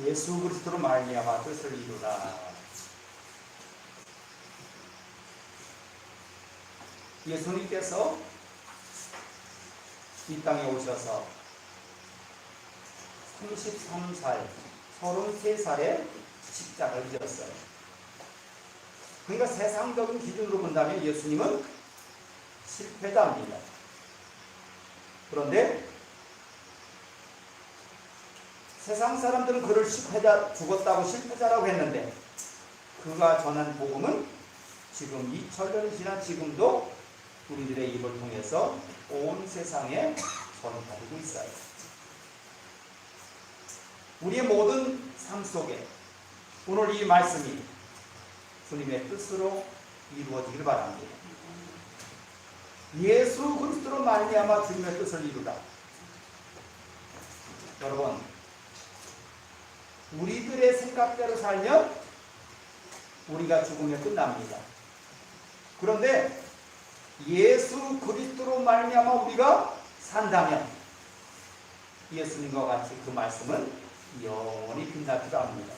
예수 그리스도로 말미암아 뜻을 이루라. 예수님께서 이 땅에 오셔서 33살, 33살에 십자가를 지었어요. 그러니까 세상적인 기준으로 본다면 예수님은 실패자입니다. 그런데 세상 사람들은 그를 실패자, 죽었다고 실패자라고 했는데 그가 전한 복음은 지금 2000년이 지난 지금도 우리들의 입을 통해서 온 세상에 전파되고 있어요. 우리의 모든 삶 속에 오늘 이 말씀이 주님의 뜻으로 이루어지길 바랍니다. 예수 그리스도로 말미암아 주님의 뜻을 이루라. 여러분, 우리들의 생각대로 살면 우리가 죽으면 끝납니다. 그런데 예수 그리스도로 말미암아 우리가 산다면 예수님과 같이 그 말씀은 영원히 빛나기도 합니다.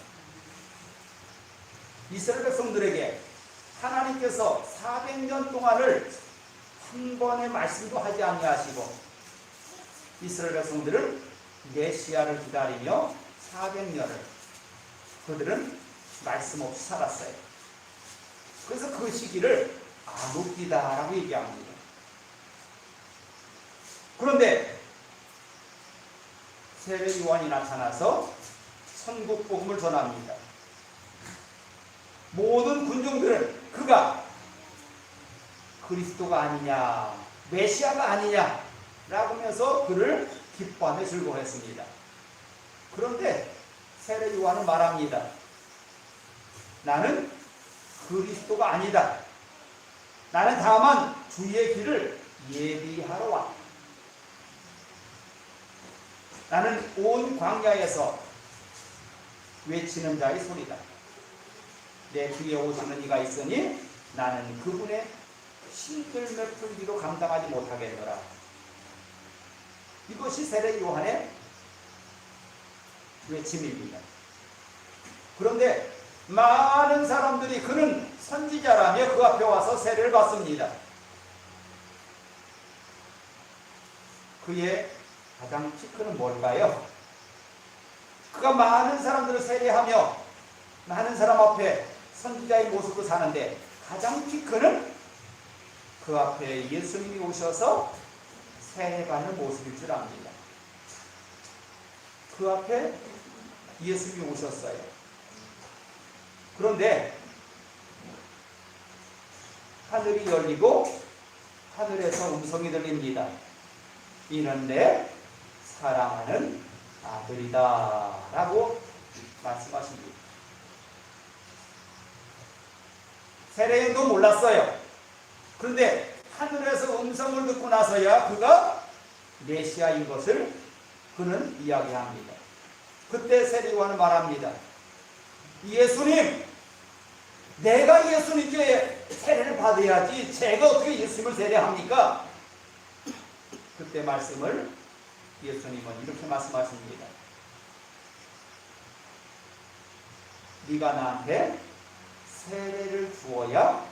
이스라엘 백성들에게 하나님께서 400년 동안을 한 번의 말씀도 하지 아니하시고 이스라엘 백성들은 메시아를 기다리며 400년을 그들은 말씀 없이 살았어요. 그래서 그 시기를 암흑기다라고 얘기합니다. 그런데 세례 요한이 나타나서 천국 복음을 전합니다. 모든 군중들은 그가 그리스도가 아니냐, 메시아가 아니냐 라고 하면서 그를 기뻐하며 즐거워했습니다. 그런데 세례 요한은 말합니다. 나는 그리스도가 아니다. 나는 다만 주의 길을 예비하러 왔다. 나는 온 광야에서 외치는 자의 소리다. 내 뒤에 오시는 이가 있으니 나는 그분의 신들몇 풀기도 감당하지 못하겠노라. 이것이 세례 요한의 외침입니다. 그런데 많은 사람들이 그는 선지자라며 그 앞에 와서 세례를 받습니다. 그의 가장 피크는 뭘까요? 그가 많은 사람들을 세례하며 많은 사람 앞에 선지자의 모습으로 사는데 가장 피크는 그 앞에 예수님이 오셔서 세례받는 모습일 줄 압니다. 그 앞에 예수님이 오셨어요. 그런데 하늘이 열리고 하늘에서 음성이 들립니다. 이는 내 사랑하는 아들이다 라고 말씀하십니다. 세례인도 몰랐어요. 그런데 하늘에서 음성을 듣고 나서야 그가 메시아인 것을 그는 이야기합니다. 그때 세례 요한은 말합니다. 예수님, 내가 예수님께 세례를 받아야지 제가 어떻게 예수님을 세례합니까? 그때 말씀을 예수님은 이렇게 말씀하십니다. 네가 나한테 세례를 주어야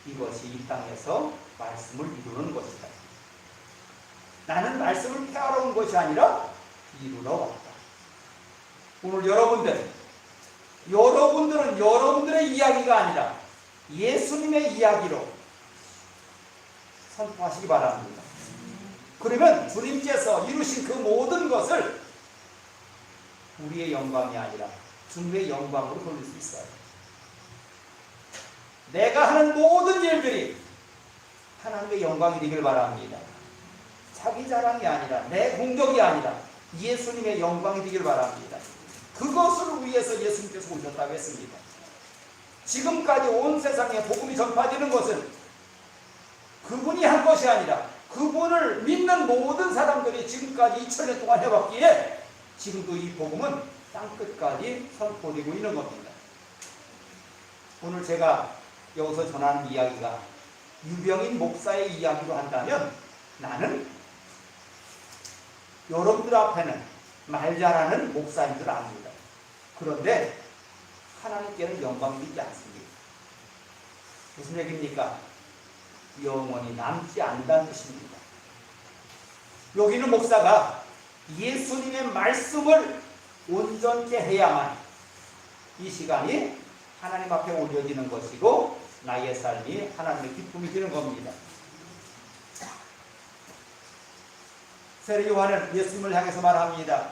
이것이 이 땅에서 말씀을 이루는 것이다. 나는 말씀을 폐하러 온 것이 아니라 이루러 왔다. 오늘 여러분들은 여러분들의 이야기가 아니라 예수님의 이야기로 선포하시기 바랍니다. 그러면 주님께서 이루신 그 모든 것을 우리의 영광이 아니라 주님의 영광으로 돌릴 수 있어요. 내가 하는 모든 일들이 하나님의 영광이 되길 바랍니다. 자기 자랑이 아니라 내 공격이 아니라 예수님의 영광이 되길 바랍니다. 그것을 위해서 예수님께서 오셨다고 했습니다. 지금까지 온 세상에 복음이 전파되는 것은 그분이 한 것이 아니라 그분을 믿는 모든 사람들이 지금까지 2000년 동안 해왔기에 지금도 이 복음은 땅끝까지 선포되고 있는 겁니다. 오늘 제가 여기서 전하는 이야기가 유병인 목사의 이야기로 한다면 나는 여러분들 앞에는 말 잘하는 목사인 줄 압니다. 그런데 하나님께는 영광이 있지 않습니다. 무슨 얘기입니까? 영원히 남지 않는다는 뜻입니다. 여기는 목사가 예수님의 말씀을 온전케 해야만 이 시간이 하나님 앞에 올려지는 것이고 나의 삶이 하나님의 기쁨이 되는 겁니다. 세례 요한은 예수님을 향해서 말합니다.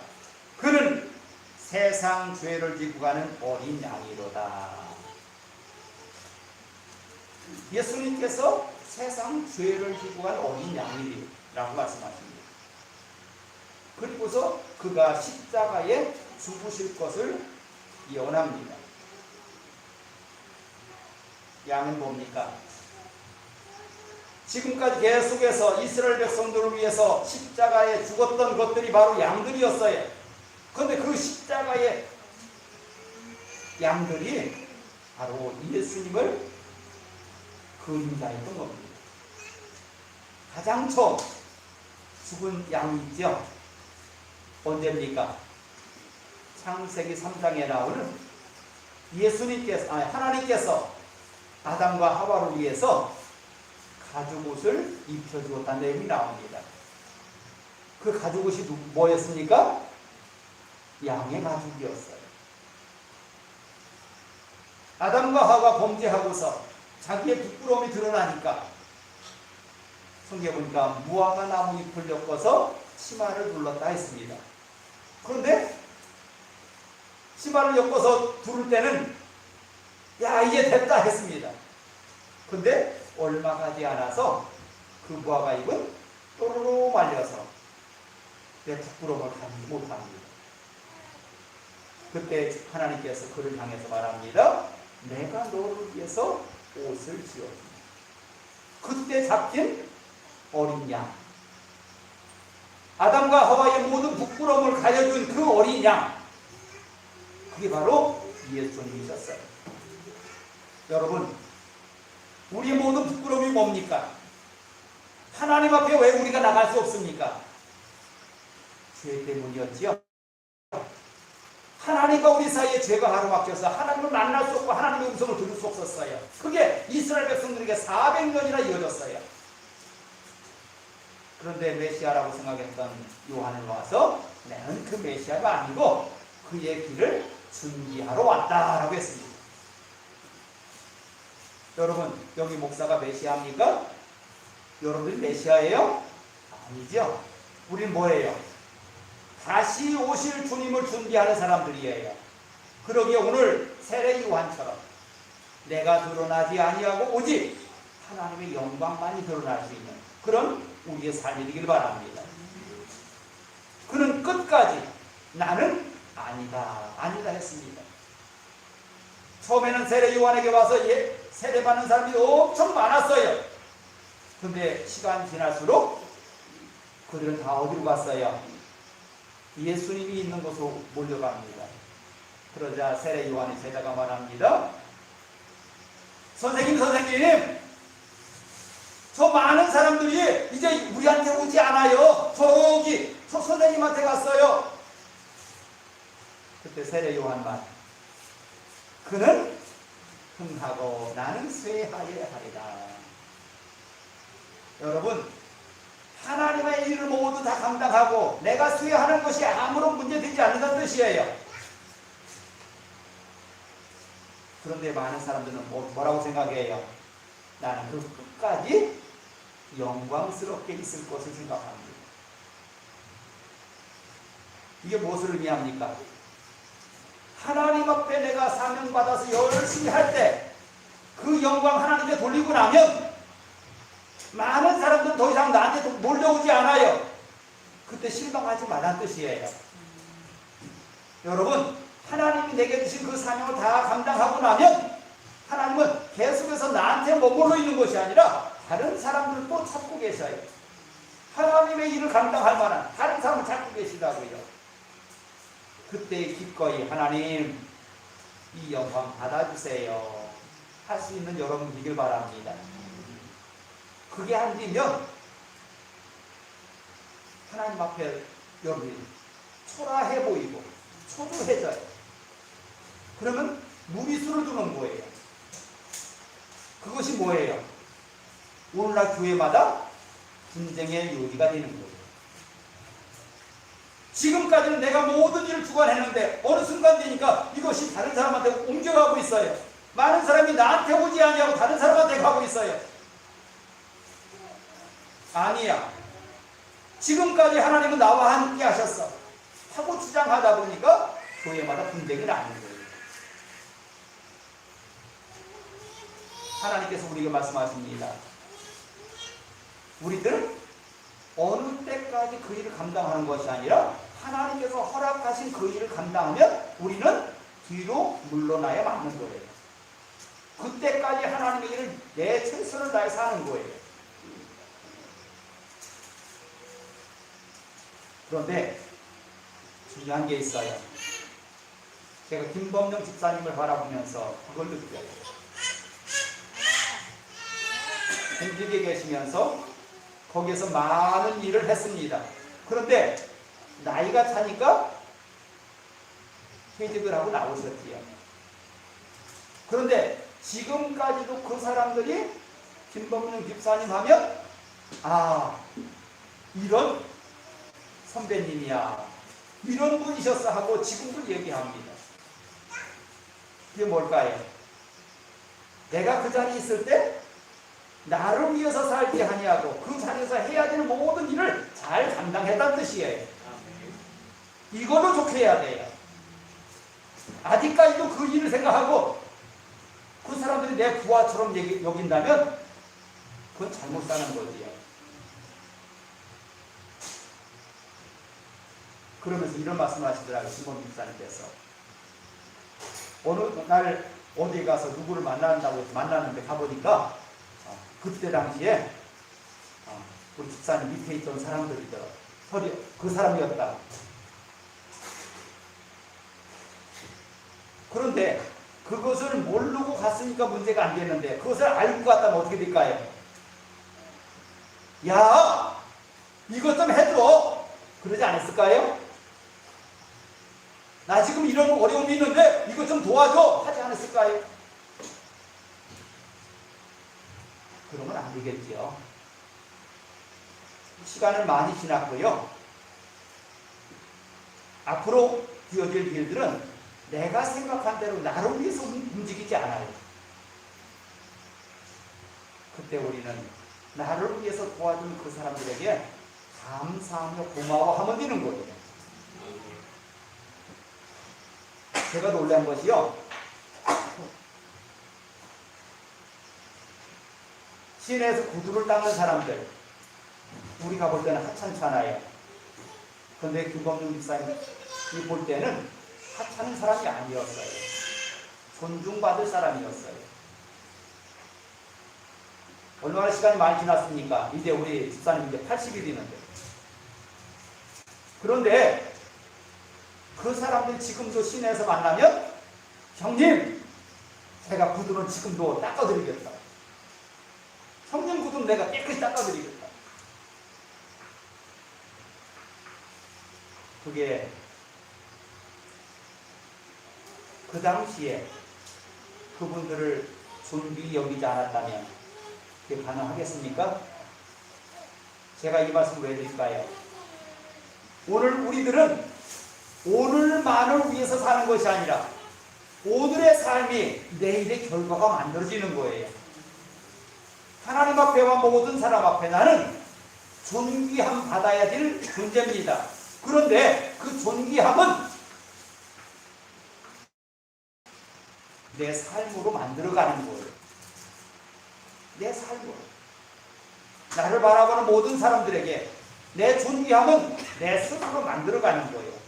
그는 세상 죄를 지고 가는 어린 양이로다. 예수님께서 세상 죄를 지고 간 어린 양이라고 말씀하십니다. 그리고서 그가 십자가에 죽으실 것을 예언합니다. 양은 뭡니까? 지금까지 계속해서 이스라엘 백성들을 위해서 십자가에 죽었던 것들이 바로 양들이었어요. 그런데 그 십자가의 양들이 바로 예수님을 그림자했던 겁니다. 가장 처음 죽은 양이 있죠. 언제입니까? 창세기 3장에 나오는 하나님께서 아담과 하와를 위해서 가죽옷을 입혀주었다는 내용이 나옵니다. 그 가죽옷이 뭐였습니까? 양의 가죽이었어요. 아담과 하와가 범죄하고서 자기의 부끄러움이 드러나니까 성경에 보니까 무화과 나무 잎을 엮어서 치마를 둘렀다 했습니다. 그런데 치마를 엮어서 두를 때는 야 이제 됐다 했습니다. 그런데 얼마 가지 않아서 그 무화과 잎은 또르르 말려서 내 부끄러움을 가지 못합니다. 그때 하나님께서 그를 향해서 말합니다. 내가 너를 위해서 옷을 지었다. 그때 잡힌 어린 양, 아담과 하와의 모든 부끄러움을 가려준 그 어린 양, 그게 바로 예수님이셨어요. 여러분, 우리의 모든 부끄러움이 뭡니까? 하나님 앞에 왜 우리가 나갈 수 없습니까? 죄 때문이었지요. 하나님과 우리 사이에 죄가 가로막혀서 하나님을 만날 수 없고 하나님의 음성을 들을 수 없었어요. 그게 이스라엘 백성들에게 400년이나 이어졌어요. 그런데 메시아라고 생각했던 요한은 와서 나는 그 메시아가 아니고 그의 길을 준비하러 왔다라고 했습니다. 여러분, 여기 목사가 메시아입니까? 여러분들이 메시아예요? 아니죠. 우린 뭐예요? 다시 오실 주님을 준비하는 사람들이에요. 그러기에 오늘 세례 요한처럼 내가 드러나지 아니하고 오직 하나님의 영광만이 드러날 수 있는 그런 우리의 삶이 되길 바랍니다. 그는 끝까지 나는 아니다 했습니다. 처음에는 세례 요한에게 와서 세례받는 사람이 엄청 많았어요. 그런데 시간이 지날수록 그들은 다 어디로 갔어요? 예수님이 있는 곳으로 몰려갑니다. 그러자 세례 요한의 제자가 말합니다. 선생님, 저 많은 사람들이 이제 우리한테 오지 않아요. 저기 저 선생님한테 갔어요. 그때 세례 요한 말, 그는 흥하고 나는 쇠하여 하리라. 여러분, 하나님의 일을 모두 다 감당하고 내가 수행하는 것이 아무런 문제되지 않는다는 뜻이에요. 그런데 많은 사람들은 뭐라고 생각해요? 나는 그 끝까지 영광스럽게 있을 것을 생각합니다. 이게 무엇을 의미합니까? 하나님 앞에 내가 사명받아서 열심히 할 때 그 영광 하나님께 돌리고 나면 많은 사람들은 더 이상 나한테 몰려오지 않아요. 그때 실망하지 말라는 뜻이에요. 여러분, 하나님이 내게 주신 그 사명을 다 감당하고 나면 하나님은 계속해서 나한테 머물러 있는 것이 아니라 다른 사람들을 또 찾고 계셔요. 하나님의 일을 감당할 만한 다른 사람을 찾고 계시다고요. 그때 기꺼이 하나님 이 영광 받아주세요 할 수 있는 여러분 되길 바랍니다. 그게 안 되면 하나님 앞에 여러분이 초라해 보이고 초조해져요. 그러면 무리수를 두는 거예요. 그것이 뭐예요? 오늘날 교회마다 분쟁의 요지가 되는 거예요. 지금까지는 내가 모든 일을 주관했는데 어느 순간 되니까 이것이 다른 사람한테 옮겨가고 있어요. 많은 사람이 나한테 오지 아니하고 다른 사람한테 가고 있어요. 아니야. 지금까지 하나님은 나와 함께 하셨어 하고 주장하다 보니까 교회마다 분쟁이 나는 거예요. 하나님께서 우리에게 말씀하십니다. 우리들은 어느 때까지 그 일을 감당하는 것이 아니라 하나님께서 허락하신 그 일을 감당하면 우리는 뒤로 물러나야 맞는 거예요. 그때까지 하나님의 일을 내 최선을 다해서 하는 거예요. 그런데 중요한 게 있어요. 제가 김범용 집사님을 바라보면서 그걸 느껴요. 공직에 계시면서 거기에서 많은 일을 했습니다. 그런데 나이가 차니까 퇴직을 하고 나오셨지요. 그런데 지금까지도 그 사람들이 김범용 집사님 하면 이런 선배님이야, 이런 분이셨어 하고 지금도 얘기합니다. 그게 뭘까요? 내가 그 자리에 있을 때 나를 위해서 살지 아니하고 그 자리에서 해야 되는 모든 일을 잘 감당했다는 뜻이에요. 이걸로 좋게 해야 돼요. 아직까지도 그 일을 생각하고 그 사람들이 내 부하처럼 여긴다면 그건 잘못 사는 거지요. 그러면서 이런 말씀을 하시더라고요. 김범용 집사님께서. 어느 날 어디 가서 누구를 만나는데 가보니까 그때 당시에 우리 집사님 밑에 있던 사람들이더라. 그 사람이었다. 그런데 그것을 모르고 갔으니까 문제가 안 되는데 그것을 알고 갔다면 어떻게 될까요? 야, 이것 좀 해줘. 그러지 않았을까요? 나 지금 이런 어려움이 있는데 이것 좀 도와줘. 하지 않았을까요? 그러면 안 되겠지요. 시간은 많이 지났고요. 앞으로 이어질 일들은 내가 생각한 대로 나를 위해서 움직이지 않아요. 그때 우리는 나를 위해서 도와준 그 사람들에게 감사하며 고마워하면 되는 거예요. 제가 놀란 것이요. 시내에서 구두를 닦는 사람들, 우리가 볼 때는 하찮잖아요. 그런데 김범용 집사님이 볼 때는 하찮은 사람이 아니었어요. 존중받을 사람이었어요. 얼마나 시간이 많이 지났습니까? 이제 우리 집사님 이제 80이 되는데. 그런데 그 사람들 지금도 시내에서 만나면 형님, 제가 구두는 지금도 닦아드리겠다. 형님 구두는 내가 깨끗이 닦아드리겠다. 그게 그 당시에 그분들을 존귀히 여기지 않았다면 그게 가능하겠습니까? 제가 이 말씀을 왜 드릴까요? 오늘 우리들은 오늘만을 위해서 사는 것이 아니라 오늘의 삶이 내일의 결과가 만들어지는 거예요. 하나님 앞에와 모든 사람 앞에 나는 존귀함 받아야 될 존재입니다. 그런데 그 존귀함은 내 삶으로 만들어가는 거예요. 내 삶으로. 나를 바라보는 모든 사람들에게 내 존귀함은 내 스스로 만들어가는 거예요.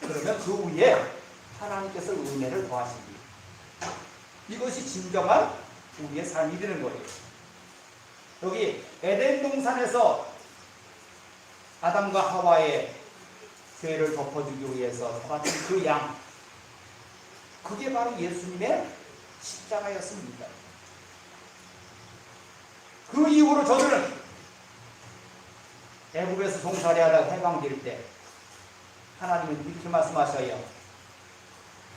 그러면 그 위에 하나님께서 은혜를 더하십니다. 이것이 진정한 우리의 삶이 되는 거예요. 여기 에덴 동산에서 아담과 하와의 죄를 덮어주기 위해서 잡았던 그 양, 그게 바로 예수님의 십자가였습니다. 그 이후로 저들은 애굽에서 종살이 하다가 해방될 때 하나님은 이렇게 말씀하셔요.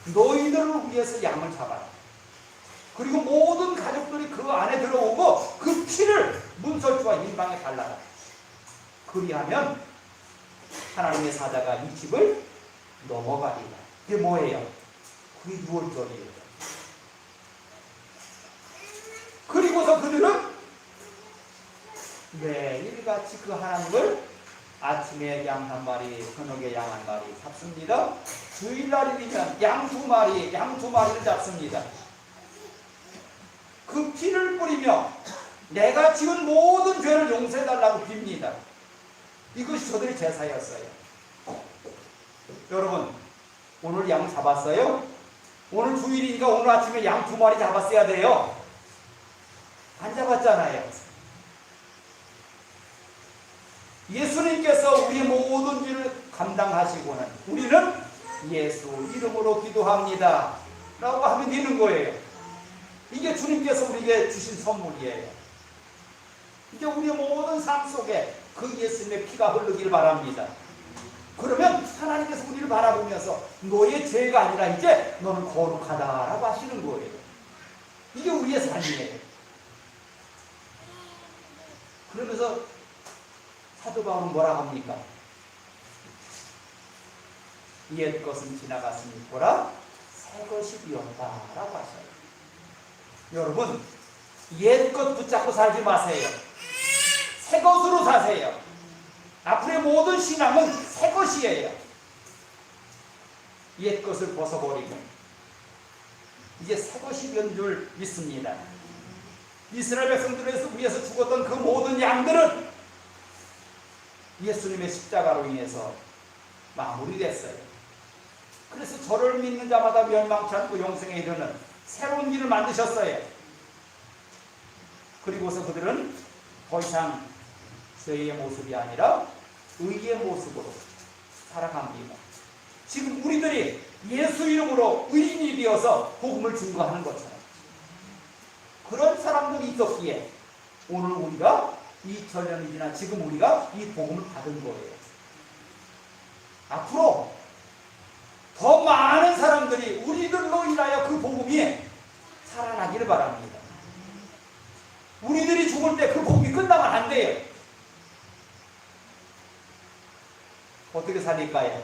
너희들을 위해서 양을 잡아라. 그리고 모든 가족들이 그 안에 들어오고 그 피를 문설주와 인방에 발라라. 그리하면 하나님의 사자가 이 집을 넘어가리라. 이게 뭐예요? 그게 6월절이에요. 그리고서 그들은 매일같이 그 하나님을 아침에 양 한 마리, 저녁에 양 한 마리 잡습니다. 주일날이면 양 두 마리를 잡습니다. 그 피를 뿌리며 내가 지은 모든 죄를 용서해달라고 빕니다. 이것이 저들의 제사였어요. 여러분, 오늘 양 잡았어요? 오늘 주일이니까 오늘 아침에 양 두 마리 잡았어야 돼요. 안 잡았잖아요. 예수님께서 우리의 모든 죄를 감당하시고는 우리는 예수 이름으로 기도합니다 라고 하면 되는 거예요. 이게 주님께서 우리에게 주신 선물이에요. 이게 우리의 모든 삶 속에 그 예수님의 피가 흐르길 바랍니다. 그러면 하나님께서 우리를 바라보면서 너의 죄가 아니라 이제 너는 거룩하다라고 하시는 거예요. 이게 우리의 삶이에요. 그러면서 사도 바울은 뭐라 합니까? 옛 것은 지나갔으니 보라 새 것이 되었다라고 하셔요. 여러분, 옛 것 붙잡고 살지 마세요. 새 것으로 사세요. 앞으로의 모든 신앙은 새 것이에요. 옛 것을 벗어버리고 이제 새 것이 된 줄 믿습니다. 이스라엘 백성들을 위해서 죽었던 그 모든 양들은 예수님의 십자가로 인해서 마무리됐어요. 그래서 저를 믿는 자마다 멸망치 않고 영생에 이르는 새로운 길을 만드셨어요. 그리고서 그들은 더 이상 죄의 모습이 아니라 의의 모습으로 살아갑니다. 지금 우리들이 예수 이름으로 의인이 되어서 복음을 증거하는 것처럼 그런 사람들이 있었기에 오늘 우리가 2000년이 지난 지금 우리가 이 복음을 받은 거예요. 앞으로 더 많은 사람들이 우리들로 인하여 그 복음이 살아나기를 바랍니다. 우리들이 죽을 때 그 복음이 끝나면 안 돼요. 어떻게 살릴까요?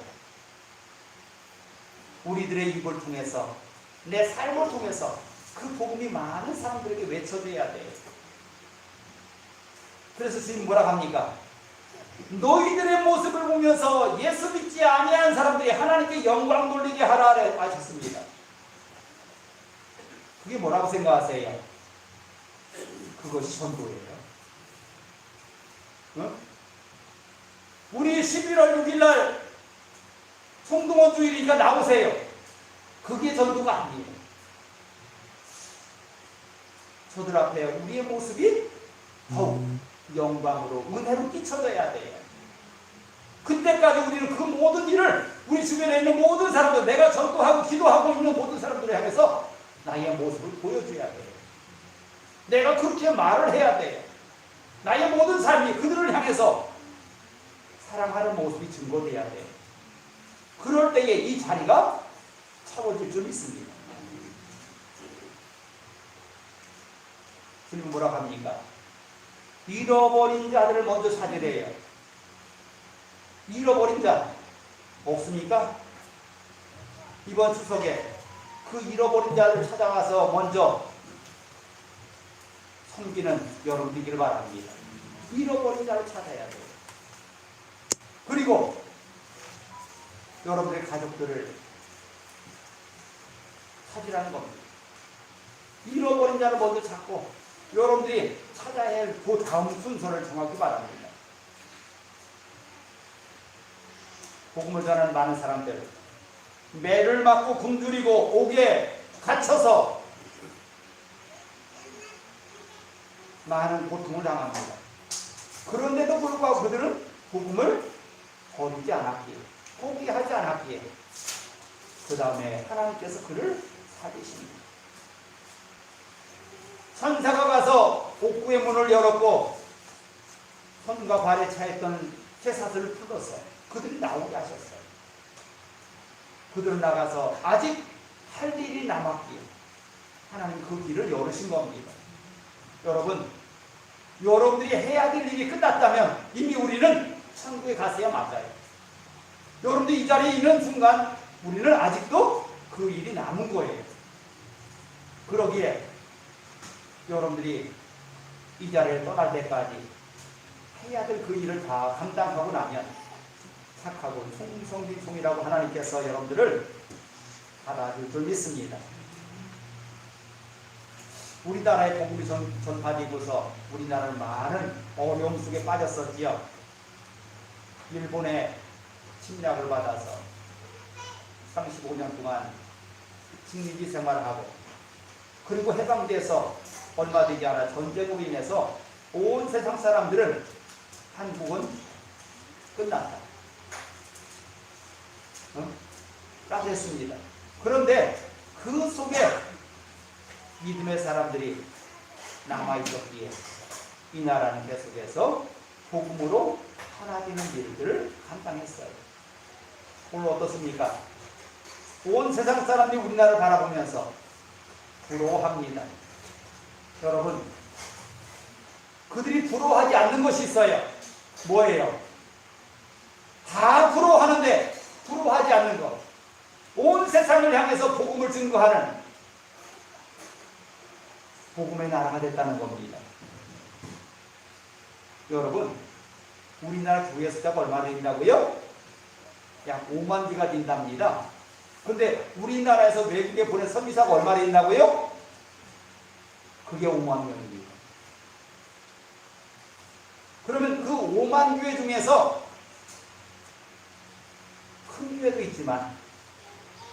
우리들의 입을 통해서 내 삶을 통해서 그 복음이 많은 사람들에게 외쳐져야 돼요. 그래서 주님 뭐라 합니까? 너희들의 모습을 보면서 예수 믿지 아니하는 사람들이 하나님께 영광 돌리게 하라 하셨습니다. 그게 뭐라고 생각하세요? 그것이 전도예요. 응? 우리 11월 6일날 송동원 주일이니까 나오세요. 그게 전도가 아니에요. 저들 앞에 우리의 모습이 더욱 영광으로 은혜로 끼쳐져야 돼요. 그때까지 우리는 그 모든 일을 우리 주변에 있는 모든 사람들, 내가 전도하고 기도하고 있는 모든 사람들을 향해서 나의 모습을 보여줘야 돼요. 내가 그렇게 말을 해야 돼요. 나의 모든 삶이 그들을 향해서 사랑하는 모습이 증거돼야 돼요. 그럴 때에 이 자리가 채워질 줄 믿습니다. 주님은 뭐라고 합니까? 잃어버린 자들을 먼저 찾으래요. 잃어버린 자 없습니까? 이번 추석에 그 잃어버린 자를 찾아가서 먼저 섬기는 여러분 되기를 바랍니다. 잃어버린 자를 찾아야 돼요. 그리고 여러분의 가족들을 찾으라는 겁니다. 잃어버린 자를 먼저 찾고 여러분들이 찾아야 할 그 다음 순서를 정하기 바랍니다. 복음을 전하는 많은 사람들, 매를 맞고 굶주리고 옥에 갇혀서 많은 고통을 당합니다. 그런데도 불구하고 그들은 복음을 버리지 않았기에, 포기하지 않았기에 그 다음에 하나님께서 그를 살리십니다. 천사가 가서 옥구의 문을 열었고 손과 발에 차있던 쇠사슬을 풀어서 그들이 나오게 하셨어요. 그들은 나가서 아직 할 일이 남았기에 하나님 그 길을 열으신 겁니다. 여러분, 여러분들이 해야 될 일이 끝났다면 이미 우리는 천국에 갔어야 맞아요. 여러분들이 이 자리에 있는 순간 우리는 아직도 그 일이 남은 거예요. 그러기에 여러분들이 이 자리를 떠날 때까지 해야 될 그 일을 다 감당하고 나면 착하고 충성빈송이라고 하나님께서 여러분들을 받아줄 줄 믿습니다. 우리나라의 복음이 전파되고서 우리나라는 많은 어려움 속에 빠졌었지요. 일본의 침략을 받아서 35년 동안 식민지 생활을 하고, 그리고 해방돼서 얼마 되지 않아 전쟁으로 인해서 온 세상 사람들은 한국은 끝났다, 라고 했습니다. 그런데 그 속에 믿음의 사람들이 남아있었기에 이 나라는 계속해서 복음으로 하나되는 일들을 감당했어요. 오늘 어떻습니까? 온 세상 사람들이 우리나라를 바라보면서 부러워합니다. 여러분, 그들이 부러워하지 않는 것이 있어요. 뭐예요? 다 부러워하는데 부러워하지 않는 것. 온 세상을 향해서 복음을 증거하는 복음의 나라가 됐다는 겁니다. 여러분, 우리나라 교회 숫자가 얼마나 된다고요? 약 5만 개가 된답니다. 근데 우리나라에서 외국에 보낸 선교사가 얼마나 된다고요? 그게 5만 명입니다. 그러면 그 5만 교회 중에서 큰 교회도 있지만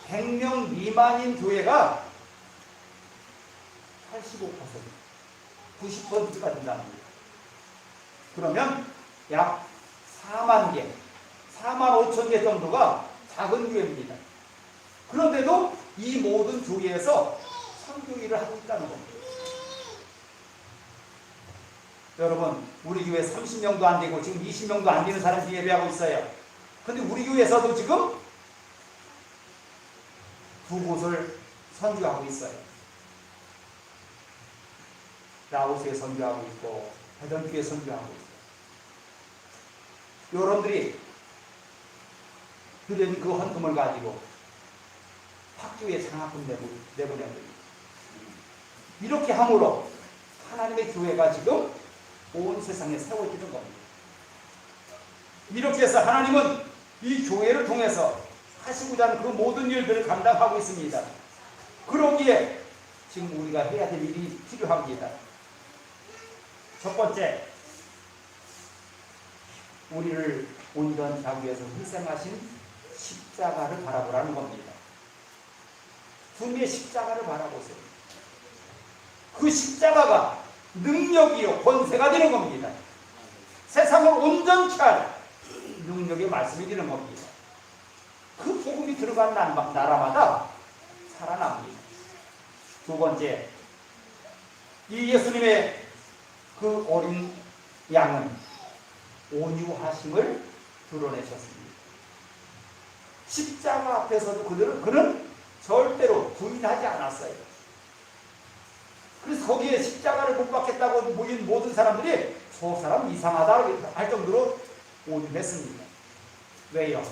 100명 미만인 교회가 85%, 90%가 된답니다. 그러면 약 4만 개, 4만 5천 개 정도가 작은 교회입니다. 그런데도 이 모든 교회에서 선교 일을 하고 있다는 겁니다. 여러분, 우리 교회 30명도 안 되고 지금 20명도 안 되는 사람들이 예배하고 있어요. 근데 우리 교회에서도 지금 두 곳을 선교하고 있어요. 라오스에 선교하고 있고 해전교에 선교하고 있어요. 여러분들이 드린 그 헌금을 가지고 학교에 장학금 내보내야 됩니다. 이렇게 함으로 하나님의 교회가 지금 온 세상에 세워지는 겁니다. 이렇게 해서 하나님은 이 교회를 통해서 하시고자 하는 그 모든 일들을 감당하고 있습니다. 그러기에 지금 우리가 해야 될 일이 필요합니다. 첫 번째, 우리를 온전히 하기 위해서 희생하신 십자가를 바라보라는 겁니다. 주님의 십자가를 바라보세요. 그 십자가가 능력이요 권세가 되는 겁니다. 세상을 온전케 하는 능력의 말씀이 되는 겁니다. 그 복음이 들어간 나라마다 살아납니다. 두 번째, 이 예수님의 그 어린 양은 온유하심을 드러내셨습니다. 십자가 앞에서도 그는 절대로 부인하지 않았어요. 그래서 거기에 십자가를 못 박겠다고 모인 모든 사람들이 저 사람 이상하다 할 정도로 온유했습니다. 왜요?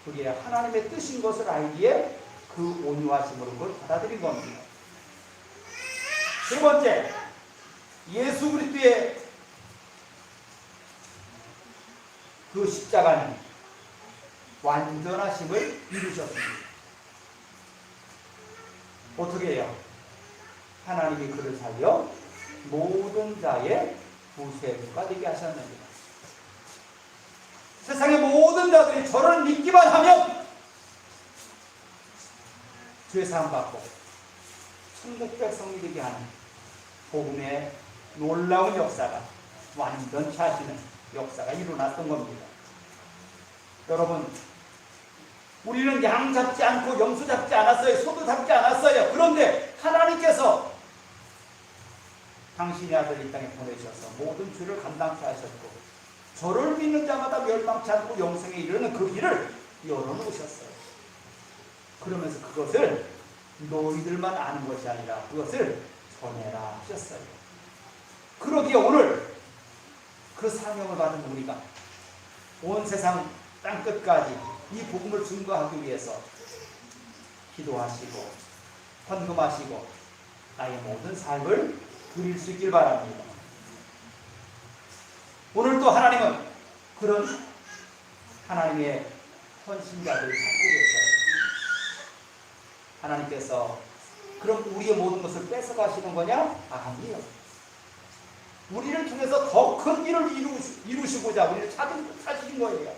그게 하나님의 뜻인 것을 알기에 그 온유하심으로 그걸 받아들인 겁니다. 세 번째, 예수 그리스도의 그 십자가는 완전하심을 이루셨습니다. 어떻게 해요? 하나님이 그를 살려 모든 자의 구세주가 되게 하셨습니다. 세상의 모든 자들이 저를 믿기만 하면 죄사함 받고 천국 백성이 되게 하는 복음의 놀라운 역사가 완전히 하시는 역사가 일어났던 겁니다. 여러분, 우리는 양 잡지 않고 염소 잡지 않았어요. 소도 잡지 않았어요. 그런데 하나님께서 당신의 아들 이 땅에 보내셔서 모든 죄를 감당케 하셨고 저를 믿는 자마다 멸망치 않고 영생에 이르는 그 길을 열어놓으셨어요. 그러면서 그것을 너희들만 아는 것이 아니라 그것을 전해라 하셨어요. 그러기에 오늘 그 사명을 받은 우리가 온 세상 땅끝까지 이 복음을 증거하기 위해서 기도하시고 헌금하시고 나의 모든 삶을 드릴 수 있길 바랍니다. 오늘도 하나님은 그런 하나님의 헌신자들을 찾고 계셔요. 하나님께서 그럼 우리의 모든 것을 뺏어가시는 거냐? 아니에요. 우리를 통해서 더 큰 일을 이루시고자 우리를 찾으신 거예요.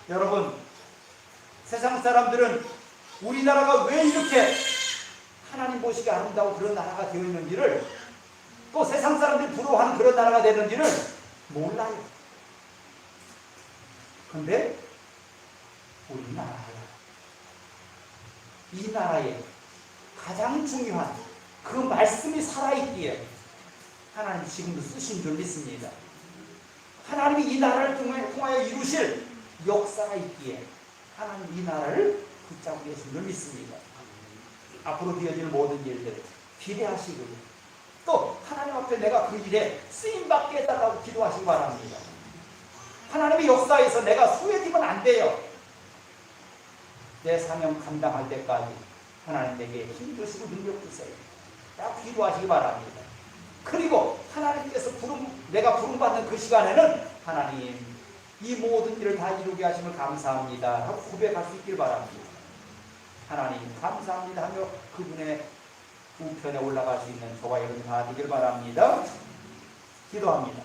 여러분, 세상 사람들은 우리나라가 왜 이렇게 하나님 보시기에 아름다운 그런 나라가 되어 있는지를, 또 세상 사람들이 부러워하는 그런 나라가 되는지를 몰라요. 근데 우리나라야, 이 나라에 가장 중요한 그 말씀이 살아있기에 하나님 지금도 쓰신 줄 믿습니다. 하나님이 이 나라를 통하여 이루실 역사가 있기에 하나님 이 나라를 붙잡고 계신 줄 믿습니다. 앞으로 되어질 모든 일들 기대하시고 또 하나님 앞에 내가 그 일에 쓰임받게 해달라고 기도하시기 바랍니다. 하나님의 역사에서 내가 소외되면 안 돼요. 내 사명 감당할 때까지 하나님 내게 힘 주시고 능력 주세요. 딱 기도하시기 바랍니다. 그리고 하나님께서 내가 부름받는 그 시간에는 하나님 이 모든 일을 다 이루게 하심을 감사합니다 하고 고백할 수 있길 바랍니다. 하나님 감사합니다 하며 그분의 우편에 올라갈 수 있는 저와 여러분 다 되길 바랍니다. 기도합니다.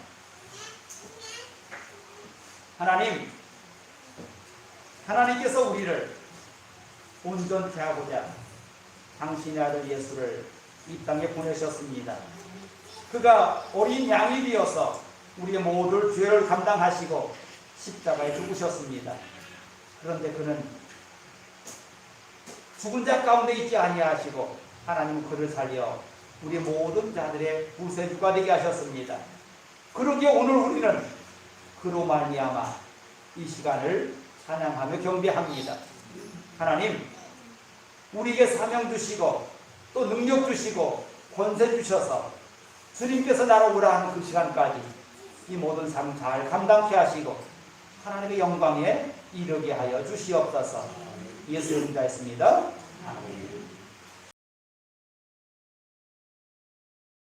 하나님께서 우리를 온전케 하고자 당신의 아들 예수를 이 땅에 보내셨습니다. 그가 어린 양이 되어서 우리의 모든 죄를 감당하시고 십자가에 죽으셨습니다. 그런데 그는 죽은 자 가운데 있지 아니하시고 하나님은 그를 살려 우리의 모든 자들의 구세주가 되게 하셨습니다. 그러기에 오늘 우리는 그로 말미암아 이 시간을 찬양하며 경배합니다. 하나님, 우리에게 사명 주시고 또 능력 주시고 권세 주셔서 주님께서 나로 오라 하는 그 시간까지 이 모든 삶 잘 감당케 하시고 하나님의 영광에 이르게 하여 주시옵소서. 예수 이름으로 기도했습니다.